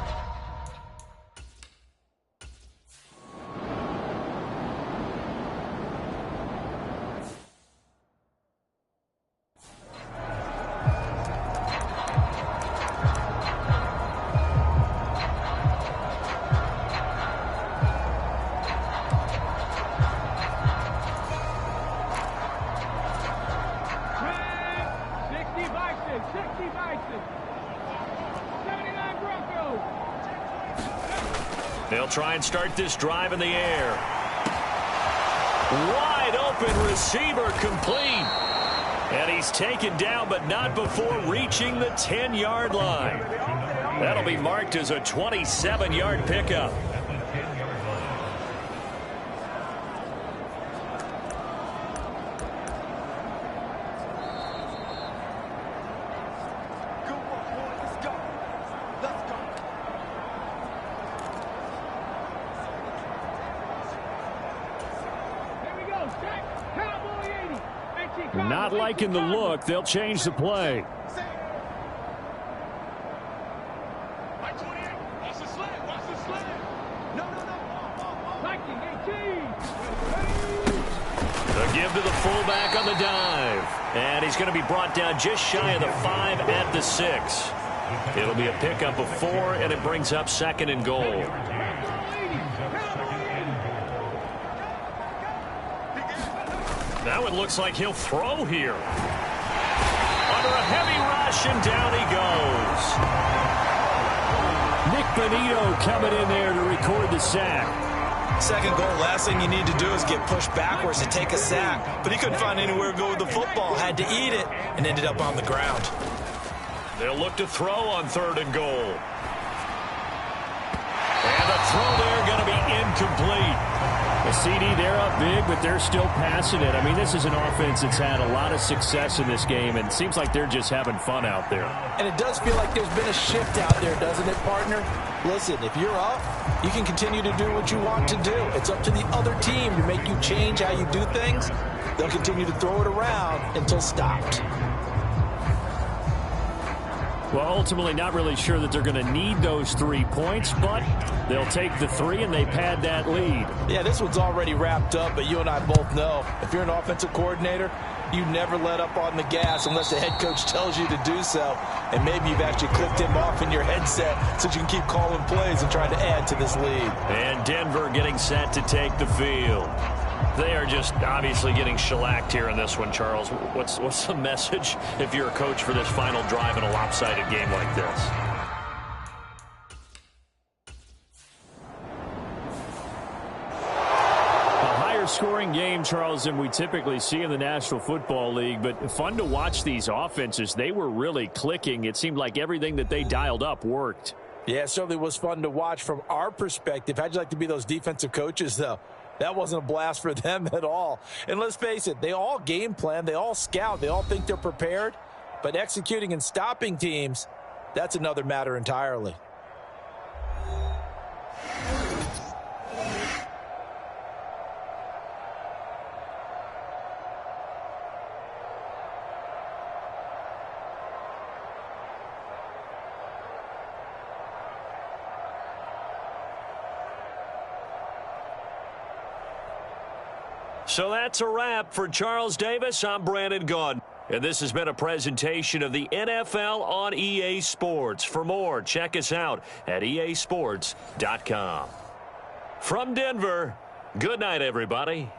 They'll try and start this drive in the air. Wide open receiver complete. And he's taken down, but not before reaching the 10-yard line. That'll be marked as a 27-yard pickup. Not liking the look. They'll change the play. The give to the fullback on the dive. And he's going to be brought down just shy of the 5 at the 6. It'll be a pickup of 4, and it brings up 2nd and goal. Now it looks like he'll throw here. Under a heavy rush, and down he goes. Nick Benito coming in there to record the sack. Second goal, last thing you need to do is get pushed backwards to take a sack. But he couldn't find anywhere to go with the football. Had to eat it and ended up on the ground. They'll look to throw on 3rd and goal. And the throw there going to be incomplete. The CD, they're up big, but they're still passing it. I mean, this is an offense that's had a lot of success in this game, and it seems like they're just having fun out there. And it does feel like there's been a shift out there, doesn't it, partner? Listen, if you're up, you can continue to do what you want to do. It's up to the other team to make you change how you do things. They'll continue to throw it around until stopped. Well, ultimately, not really sure that they're going to need those 3 points, but they'll take the 3 and they pad that lead. Yeah, this one's already wrapped up, but you and I both know if you're an offensive coordinator, you never let up on the gas unless the head coach tells you to do so. And maybe you've actually clicked him off in your headset so you can keep calling plays and trying to add to this lead. And Denver getting set to take the field. They are just obviously getting shellacked here in this one, Charles. What's the message if you're a coach for this final drive in a lopsided game like this? A higher scoring game, Charles, than we typically see in the National Football League, but fun to watch these offenses. They were really clicking. It seemed like everything that they dialed up worked. Yeah, it certainly was fun to watch from our perspective. How'd you like to be those defensive coaches, though? That wasn't a blast for them at all. And let's face it, they all game plan, they all scout, they all think they're prepared. But executing and stopping teams, that's another matter entirely. So that's a wrap for Charles Davis. I'm Brandon Gaudin. And this has been a presentation of the NFL on EA Sports. For more, check us out at easports.com. From Denver, good night, everybody.